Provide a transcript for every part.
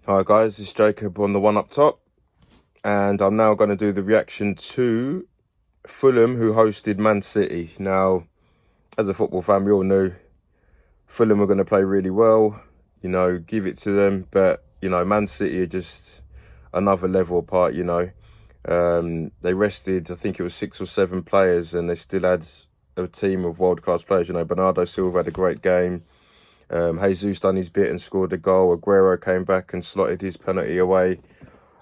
Hi guys, it's Jacob on the one up top, and I'm now going to do the reaction to Fulham, who hosted Man City. Now, as a football fan, we all knew Fulham were going to play really well, give it to them, but, Man City are just another level apart, They rested, I think it was 6 or 7 players, and they still had a team of world-class players. Bernardo Silva had a great game. Jesus done his bit and scored a goal. Aguero came back and slotted his penalty away.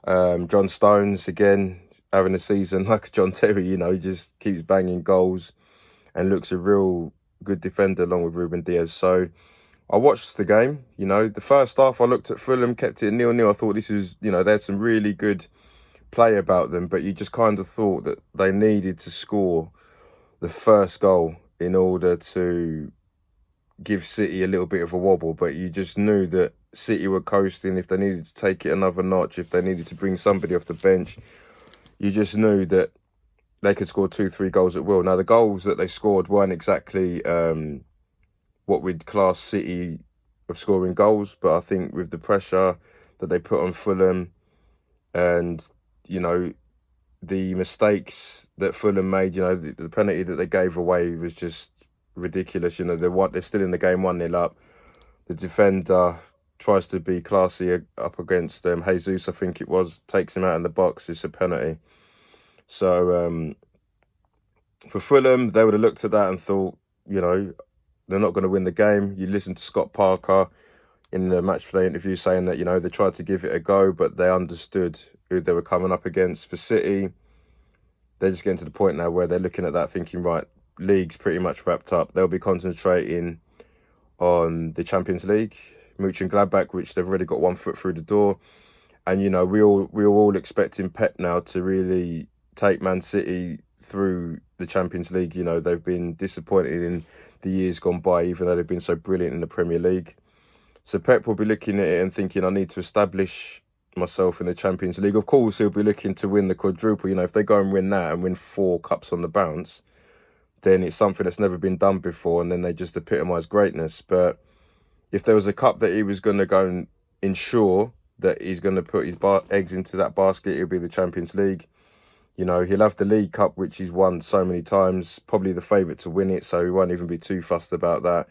John Stones, again, having a season like John Terry, he just keeps banging goals and looks a real good defender along with Ruben Diaz. So I watched the game. The first half I looked at Fulham, kept it 0-0. I thought this was, they had some really good play about them, but you just kind of thought that they needed to score the first goal in order to give City a little bit of a wobble. But you just knew that City were coasting. If they needed to take it another notch, if they needed to bring somebody off the bench, you just knew that they could score 2-3 goals at will. Now, the goals that they scored weren't exactly what we'd class City of scoring goals, but I think with the pressure that they put on Fulham and, the mistakes that Fulham made, the penalty that they gave away was just ridiculous. They're still in the game 1-0 up. The defender tries to be classy up against Jesus, I think it was, takes him out in the box. It's a penalty. So for Fulham, they would have looked at that and thought, they're not going to win the game. You listen to Scott Parker in the match play interview saying that, they tried to give it a go, but they understood who they were coming up against. For City, they're just getting to the point now where they're looking at that thinking, right, league's pretty much wrapped up. They'll be concentrating on the Champions League, Mönchengladbach, which they've already got one foot through the door. And, we were all expecting Pep now to really take Man City through the Champions League. They've been disappointed in the years gone by, even though they've been so brilliant in the Premier League. So Pep will be looking at it and thinking, I need to establish myself in the Champions League. Of course, he'll be looking to win the quadruple. If they go and win that and win 4 cups on the bounce, then it's something that's never been done before, and then they just epitomise greatness. But if there was a cup that he was going to go and ensure that he's going to put his eggs into that basket, it'll be the Champions League. He'll have the League Cup, which he's won so many times, probably the favourite to win it, so he won't even be too fussed about that.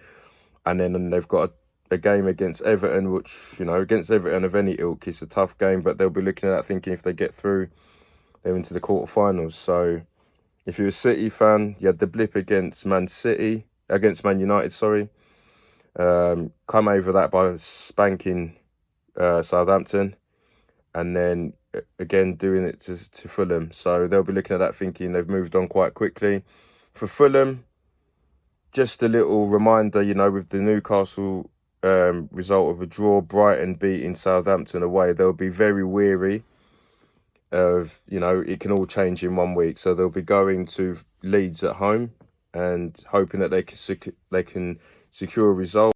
And then they've got a game against Everton, which, against Everton of any ilk, it's a tough game, but they'll be looking at that thinking if they get through, they're into the quarterfinals. So if you're a City fan, you had the blip against Man United, sorry. Come over that by spanking Southampton, and then again doing it to Fulham. So they'll be looking at that thinking they've moved on quite quickly. For Fulham, just a little reminder, with the Newcastle result of a draw, Brighton beating Southampton away, they'll be very weary of, it can all change in 1 week. So they'll be going to Leeds at home and hoping that they can secure a result.